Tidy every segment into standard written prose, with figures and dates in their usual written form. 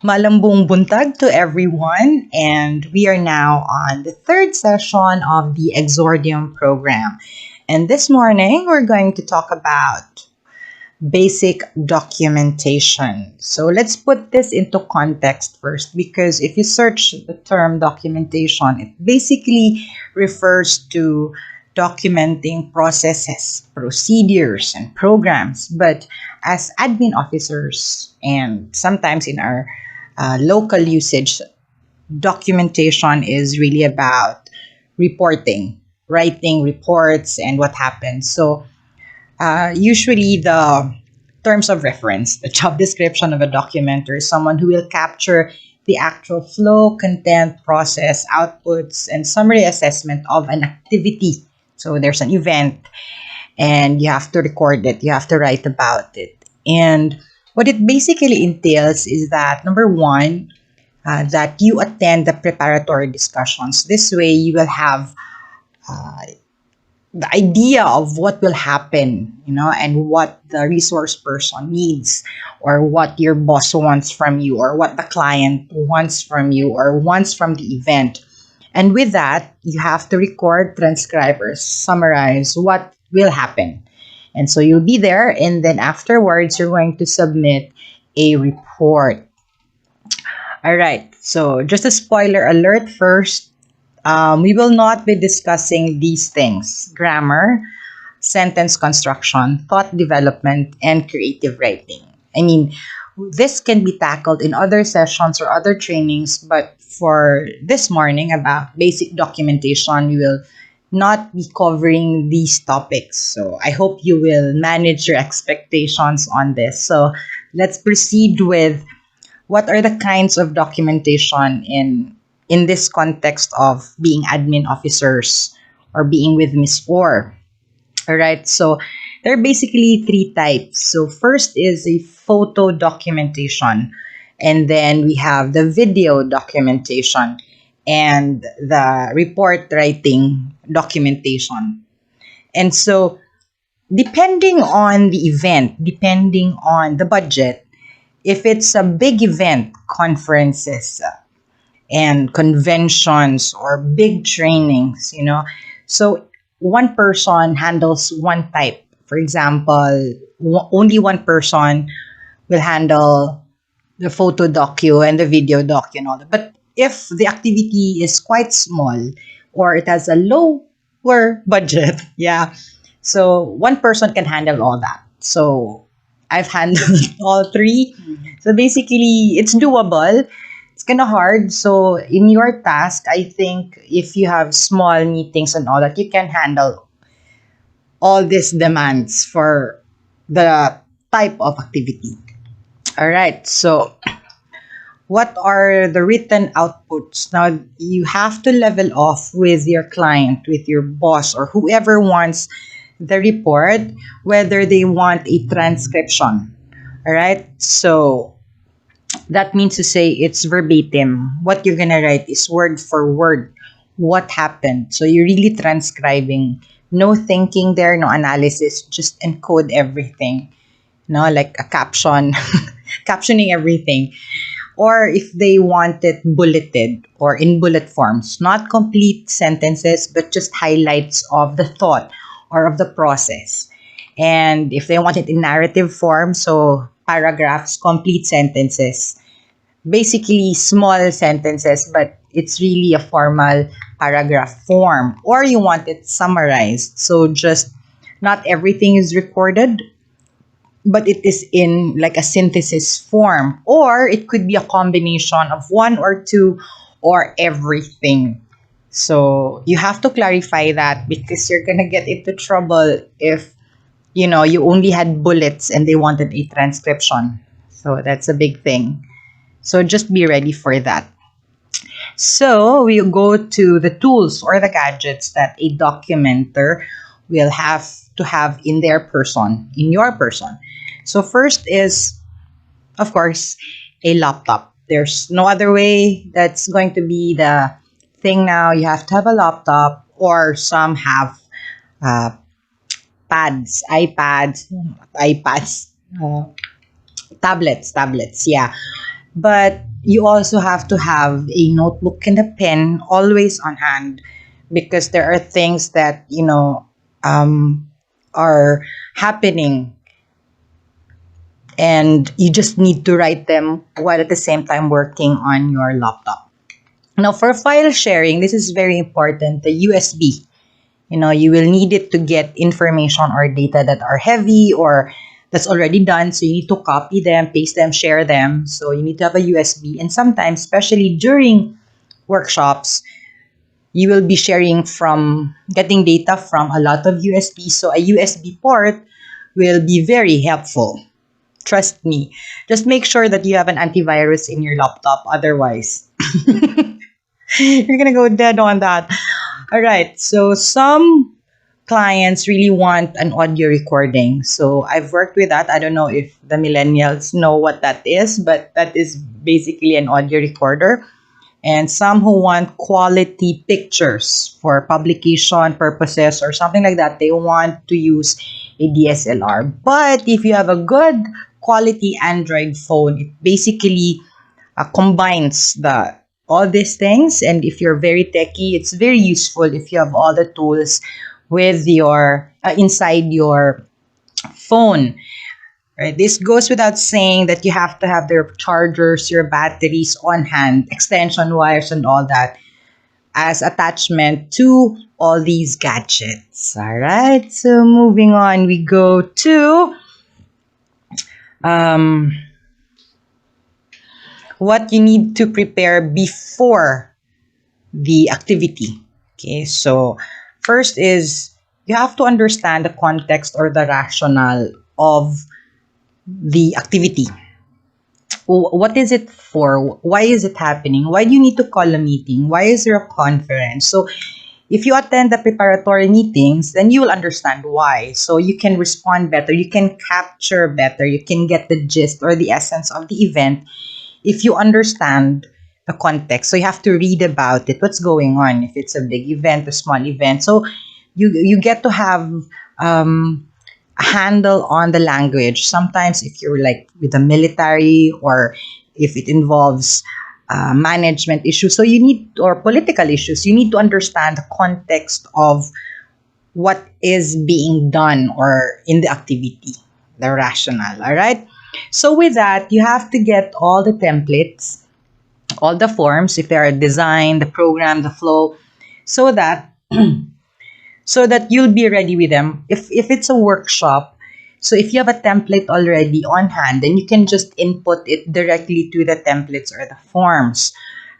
Malambong buntag to everyone, and we are now on the third session of the EXORDIUM program. And this morning, we're going to talk about basic documentation. So let's put this into context first, because if you search the term documentation, it basically refers to documenting processes, procedures, and programs. But as admin officers, and sometimes in our local usage, documentation is really about reporting, writing reports, and what happens. So usually, the terms of reference, the job description of a documenter is someone who will capture the actual flow, content, process, outputs, and summary assessment of an activity. So there's an event, and you have to record it, you have to write about it. And what it basically entails is that number one, that you attend the preparatory discussions. This way, you will have uh, the idea of what will happen, and what the resource person needs, or what your boss wants from you, or what the client wants from you, or wants from the event. And with that, you have to record, transcribe, or summarize what will happen. And so you'll be there, and then afterwards, you're going to submit a report. All right, so just a spoiler alert first. We will not be discussing these things: grammar, sentence construction, thought development, and creative writing. I mean, this can be tackled in other sessions or other trainings, but for this morning about basic documentation, we will not be covering these topics. So I hope you will manage your expectations on this. So let's proceed with what are the kinds of documentation in this context of being admin officers or being with Miss 4. All right, so there are basically three types. So first is a photo documentation, and then we have the video documentation and the report writing documentation. And so depending on the event, depending on the budget, if it's a big event, conferences, and conventions or big trainings, so one person handles one type. For example, only one person will handle the photo docu and the video docu and all that. But if the activity is quite small or it has a lower budget, yeah, so one person can handle all that. So I've handled all three. So basically, it's doable. It's kind of hard. So in your task, I think if you have small meetings and all that, you can handle all these demands for the type of activity. All right. So what are the written outputs? Now, you have to level off with your client, with your boss, or whoever wants the report, whether they want a transcription. All right. So that means to say it's verbatim. What you're going to write is word for word what happened. So you're really transcribing. No thinking there, no analysis, just encode everything. Like a caption, captioning everything. Or if they want it bulleted or in bullet forms, not complete sentences, but just highlights of the thought or of the process. And if they want it in narrative form, so paragraphs, complete sentences, basically small sentences, but it's really a formal paragraph form. Or you want it summarized, so just not everything is recorded, but it is in like a synthesis form, or it could be a combination of one or two or everything. So you have to clarify that, because you're gonna get into trouble if you only had bullets and they wanted a transcription. So that's a big thing. So just be ready for that. So we go to the tools or the gadgets that a documenter will have to have in their person, in your person. So first is, of course, a laptop. There's no other way. That's going to be the thing now. You have to have a laptop, or some have uh, pads, iPads, uh, tablets, yeah. But you also have to have a notebook and a pen always on hand, because there are things that, um, are happening, and you just need to write them while at the same time working on your laptop. Now, for file sharing, this is very important, the USB. You will need it to get information or data that are heavy or that's already done. So you need to copy them, paste them, share them. So you need to have a USB. And sometimes, especially during workshops, you will be sharing from getting data from a lot of USB. So a USB port will be very helpful. Trust me. Just make sure that you have an antivirus in your laptop. Otherwise, you're going to go dead on that. All right. So some clients really want an audio recording. So I've worked with that. I don't know if the millennials know what that is, but that is basically an audio recorder. And some who want quality pictures for publication purposes or something like that, they want to use a DSLR. But if you have a good quality Android phone, it basically combines the all these things. And if you're very techy, it's very useful if you have all the tools with your inside your phone. Right? This goes without saying that you have to have their chargers, your batteries on hand, extension wires, and all that as attachment to all these gadgets. All right. So moving on, we go to um, what you need to prepare before the activity. Okay. So first is you have to understand the context or the rationale of the activity. What is it for? Why is it happening? Why do you need to call a meeting? Why is there a conference? So if you attend the preparatory meetings, then you will understand why. So you can respond better, you can capture better, you can get the gist or the essence of the event if you understand the context. So you have to read about it, what's going on, if it's a big event, a small event. So you get to have a handle on the language. Sometimes if you're like with the military, or if it involves management issues, so you need, or political issues, you need to understand the context of what is being done or in the activity, the rationale. All right. So with that, you have to get all the templates, all the forms, if they are design, the program, the flow, so that you'll be ready with them. If it's a workshop, so if you have a template already on hand, then you can just input it directly to the templates or the forms.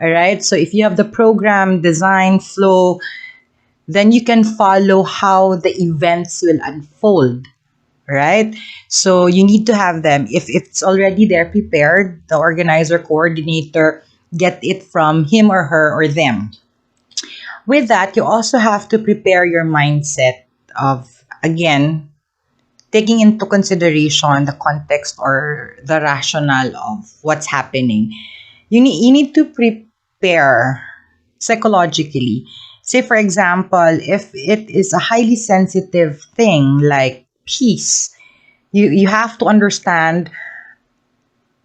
All right. So if you have the program, design, flow, then you can follow how the events will unfold. Right? So you need to have them. If it's already there prepared, the organizer, coordinator, get it from him or her or them. With that, you also have to prepare your mindset of, again, taking into consideration the context or the rationale of what's happening. You need to prepare psychologically. Say, for example, if it is a highly sensitive thing like peace, you have to understand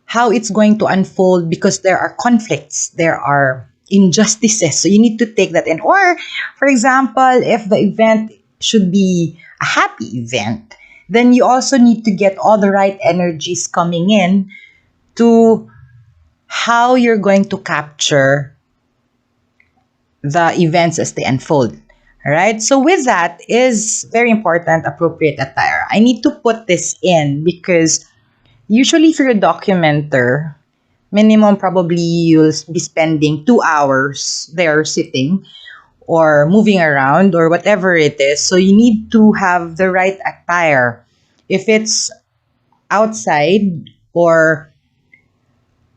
how it's going to unfold, because there are conflicts, there are injustices. So you need to take that in. Or, for example, if the event should be a happy event, then you also need to get all the right energies coming in to how you're going to capture the events as they unfold. All right. So with that is very important, appropriate attire. I need to put this in because usually for a documenter, minimum probably you'll be spending 2 hours there sitting or moving around or whatever it is. So you need to have the right attire. If it's outside or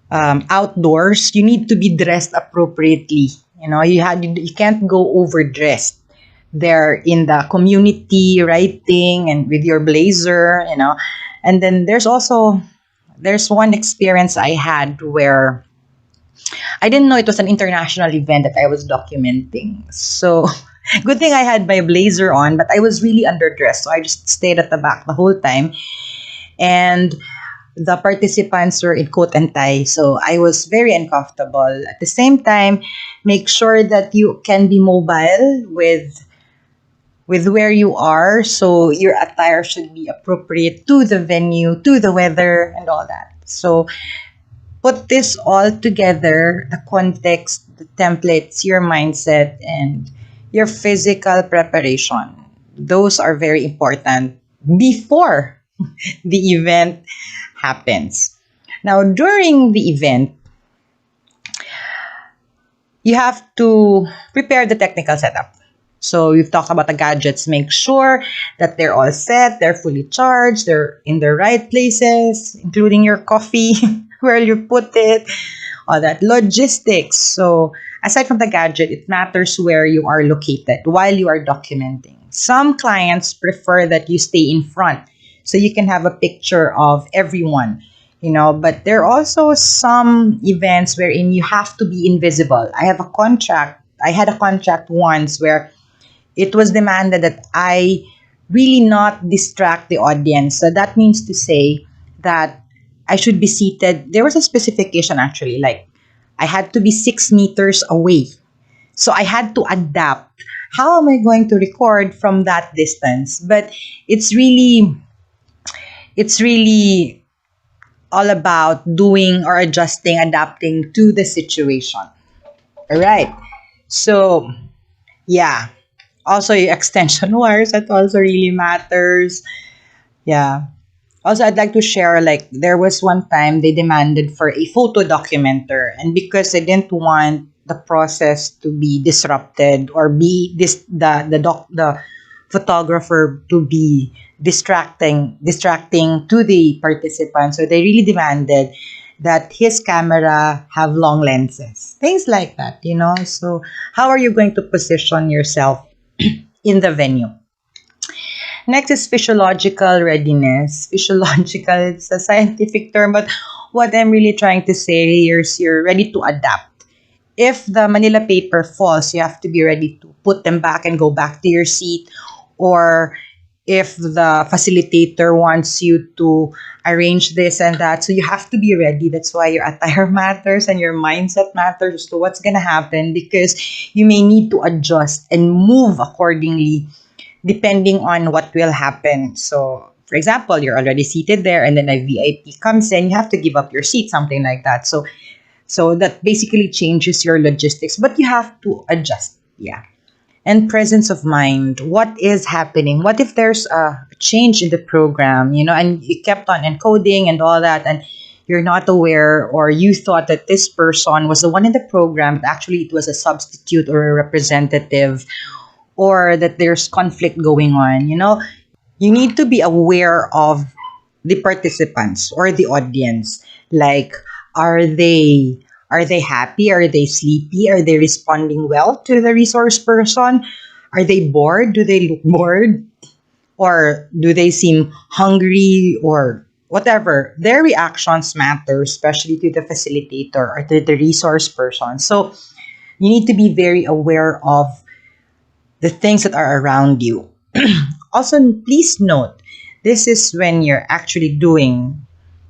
outdoors, you need to be dressed appropriately. You can't go overdressed there in the community writing and with your blazer. And then there's one experience I had where I didn't know it was an international event that I was documenting. So good thing I had my blazer on, but I was really underdressed. So I just stayed at the back the whole time. And the participants were in coat and tie, so I was very uncomfortable. At the same time, make sure that you can be mobile with where you are, so your attire should be appropriate to the venue, to the weather, and all that. So put this all together: the context, the templates, your mindset, and your physical preparation. Those are very important before the event happens. Now, during the event, you have to prepare the technical setup. So we've talked about the gadgets. Make sure that they're all set, they're fully charged, they're in the right places, including your coffee, where you put it, all that. Logistics. So aside from the gadget, it matters where you are located while you are documenting. Some clients prefer that you stay in front so you can have a picture of everyone, but there are also some events wherein you have to be invisible. I had a contract once where it was demanded that I really not distract the audience. So that means to say that I should be seated. There was a specification actually, like I had to be 6 meters away. So I had to adapt. How am I going to record from that distance? But it's really, it's really all about doing or adjusting, adapting to the situation. All right. So yeah. Also, your extension wires, that also really matters. Yeah. Also, I'd like to share, like, there was one time they demanded for a photo documenter, and because I didn't want the process to be disrupted or be the photographer to be distracting to the participants, so they really demanded that his camera have long lenses, things like that. So how are you going to position yourself in the venue? Next is physiological readiness. Physiological, it's a scientific term, but what I'm really trying to say here is you're ready to adapt. If the Manila paper falls, you have to be ready to put them back and go back to your seat. Or if the facilitator wants you to arrange this and that, so you have to be ready. That's why your attire matters and your mindset matters as to what's going to happen, because you may need to adjust and move accordingly depending on what will happen. So, for example, you're already seated there and then a VIP comes in, you have to give up your seat, something like that. So that basically changes your logistics, but you have to adjust. Yeah. And presence of mind. What is happening? What if there's a change in the program, and you kept on encoding and all that, and you're not aware, or you thought that this person was the one in the program, but actually it was a substitute or a representative, or that there's conflict going on, you need to be aware of the participants or the audience. Like, are they happy? Are they sleepy? Are they responding well to the resource person? Are they bored? Do they look bored? Or do they seem hungry or whatever? Their reactions matter, especially to the facilitator or to the resource person. So you need to be very aware of the things that are around you. Also, please note, this is when you're actually doing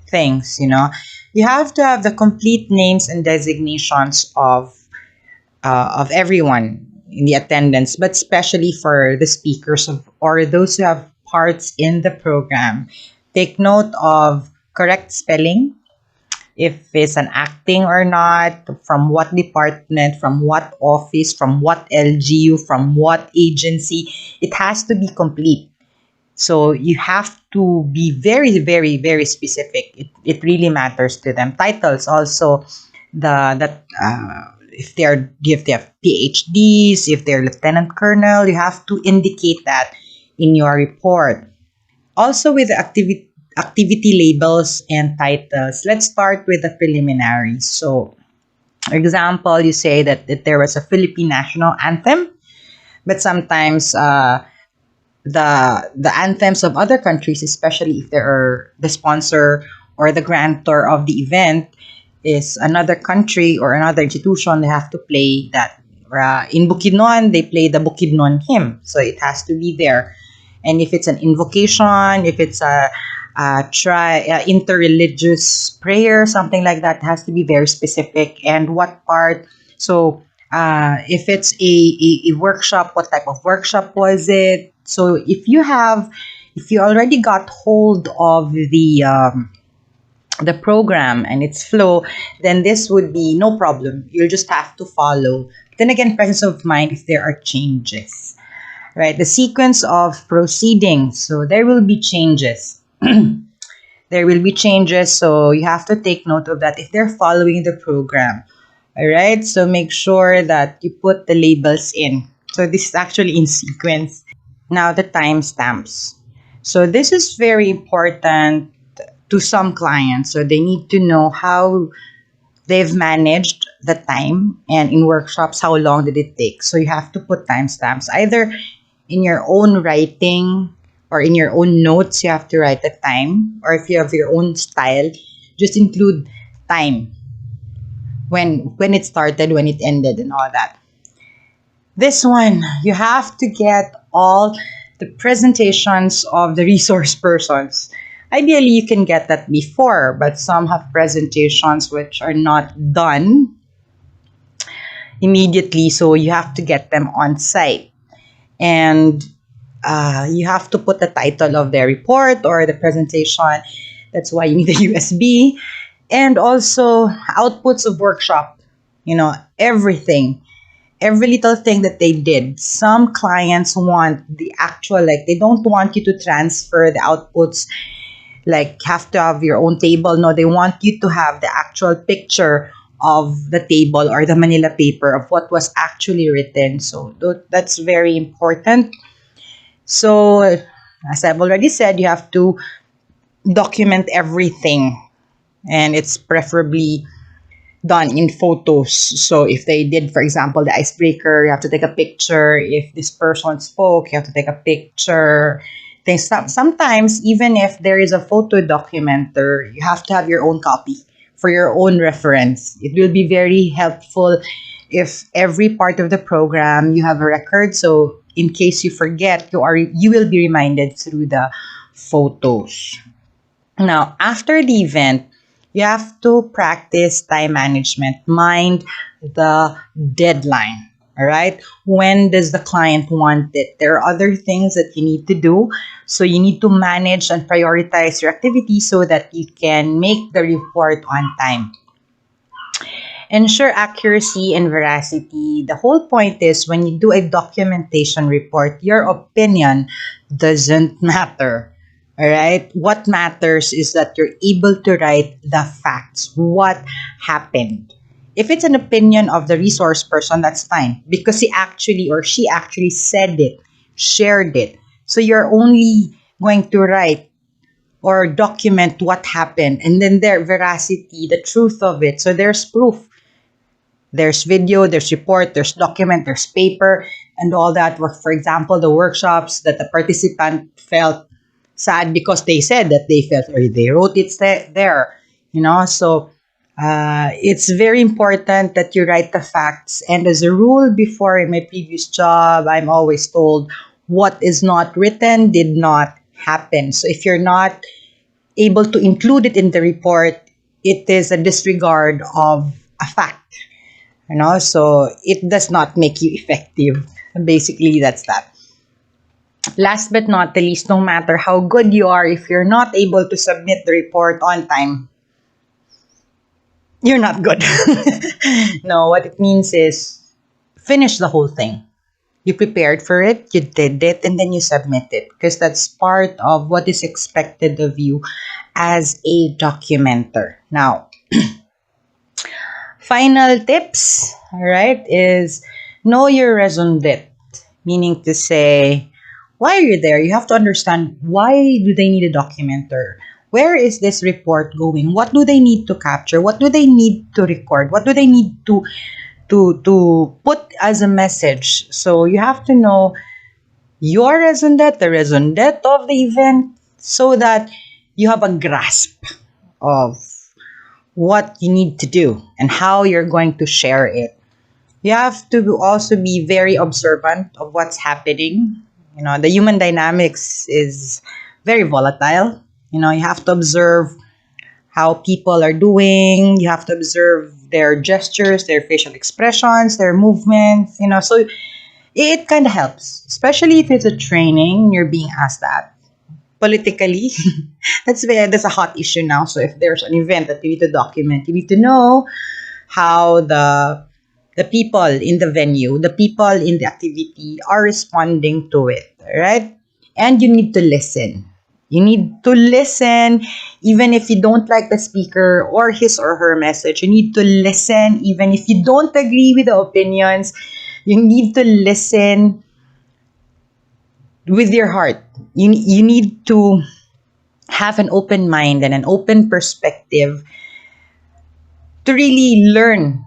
things, you have to have the complete names and designations of everyone in the attendance, but especially for the speakers or those who have parts in the program. Take note of correct spelling, if it's an acting or not, from what department, from what office, from what LGU, from what agency. It has to be complete. So you have to be very, very, very specific. It really matters to them. Titles also, if they have PhDs, if they're lieutenant colonel, you have to indicate that in your report. Also, with the activity labels and titles, let's start with the preliminaries. So, for example, you say that there was a Philippine national anthem, but sometimes the anthems of other countries, especially if they are the sponsor or the grantor of the event, is another country or another institution, they have to play that. In Bukidnon, they play the Bukidnon hymn, so it has to be there. And if it's an invocation, if it's try interreligious prayer, something like that. It has to be very specific, and what part. So if it's a workshop, what type of workshop was it? So if you already got hold of the program and its flow, then this would be no problem. You'll just have to follow. Then again, presence of mind if there are changes, right? The sequence of proceedings. So there will be changes. There will be changes. So you have to take note of that if they're following the program. All right. So make sure that you put the labels in. So this is actually in sequence. Now the timestamps. So this is very important to some clients. So they need to know how they've managed the time, and in workshops, how long did it take. So you have to put timestamps either in your own writing or in your own notes. You have to write the time, or if you have your own style, just include time, when it started, when it ended, and all that. This one, you have to get all the presentations of the resource persons. Ideally, you can get that before, but some have presentations which are not done immediately, so you have to get them on site. And you have to put the title of their report or the presentation. That's why you need a USB. And also outputs of workshop, everything, every little thing that they did. Some clients want the actual, like, they don't want you to transfer the outputs, like have to have your own table. No, they want you to have the actual picture of the table or the manila paper of what was actually written. So that's very important. So as I've already said, you have to document everything, and it's preferably done in photos. So if they did, for example, the icebreaker, you have to take a picture. If this person spoke, you have to take a picture. Sometimes, even if there is a photo documenter, you have to have your own copy for your own reference. It will be very helpful if every part of the program you have a record. So in case you forget, you will be reminded through the photos. Now, after the event, you have to practice time management. Mind the deadline. All right. When does the client want it? There are other things that you need to do. So you need to manage and prioritize your activities so that you can make the report on time. Ensure accuracy and veracity. The whole point is when you do a documentation report, your opinion doesn't matter. All right? What matters is that you're able to write the facts. What happened? If it's an opinion of the resource person, that's fine because he actually or she actually said it, shared it. So you're only going to write or document what happened, and then their veracity, the truth of it. So there's proof. There's video, there's report, there's document, there's paper, and all that. For example, the workshops that the participant felt sad because they said that they felt, or they wrote it there. So it's very important that you write the facts. And as a rule, before in my previous job, I'm always told what is not written did not happen. So if you're not able to include it in the report, it is a disregard of a fact. So it does not make you effective. Basically, that's that. Last but not the least, no matter how good you are, if you're not able to submit the report on time, you're not good. No, what it means is finish the whole thing. You prepared for it, you did it, and then you submit it because that's part of what is expected of you as a documenter. Now, final tips, all right, is know your raison d'etre, meaning to say, why are you there? You have to understand, why do they need a documenter? Where is this report going? What do they need to capture? What do they need to record? What do they need to put as a message? So you have to know your raison d'etre, the raison d'etre of the event, so that you have a grasp of what you need to do and how you're going to share it. You have to also be very observant of what's happening. The human dynamics is very volatile. You have to observe how people are doing. You have to observe their gestures, their facial expressions, their movements. So it kind of helps, especially if it's a training. You're being asked that politically. That's a hot issue now. So if there's an event that you need to document, you need to know how the people in the venue, the people in the activity are responding to it, right? And you need to listen. You need to listen even if you don't like the speaker or his or her message. You need to listen even if you don't agree with the opinions. You need to listen with your heart. You need to have an open mind and an open perspective to really learn.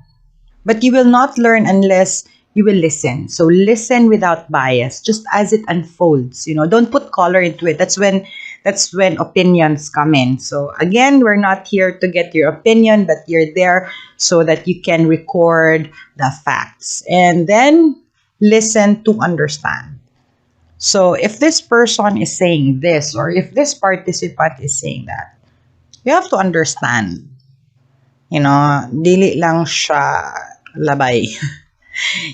But you will not learn unless you will listen. So listen without bias, just as it unfolds. Don't put color into it. That's when opinions come in. So again, we're not here to get your opinion, but you're there so that you can record the facts and then listen to understand. So if this person is saying this, or if this participant is saying that, you have to understand. Dili lang siya labay.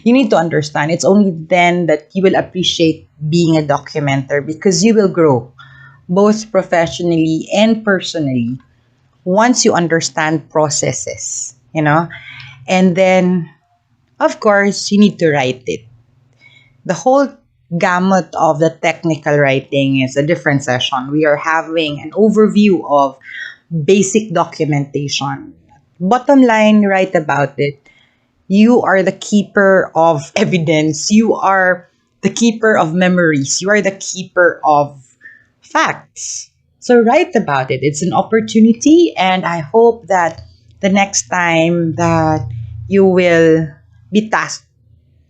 You need to understand. It's only then that you will appreciate being a documenter, because you will grow both professionally and personally once you understand processes. And then, of course, you need to write it. The whole gamut of the technical writing is a different session. We are having an overview of basic documentation. Bottom line, write about it. You are the keeper of evidence. You are the keeper of memories. You are the keeper of facts. So write about it. It's an opportunity, and I hope that the next time that you will be tasked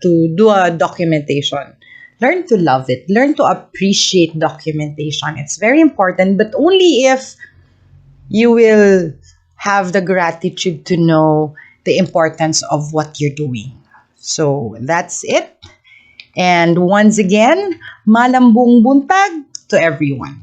to do a documentation, learn to love it. Learn to appreciate documentation. It's very important, but only if you will have the gratitude to know the importance of what you're doing. So that's it. And once again, malambong buntag to everyone.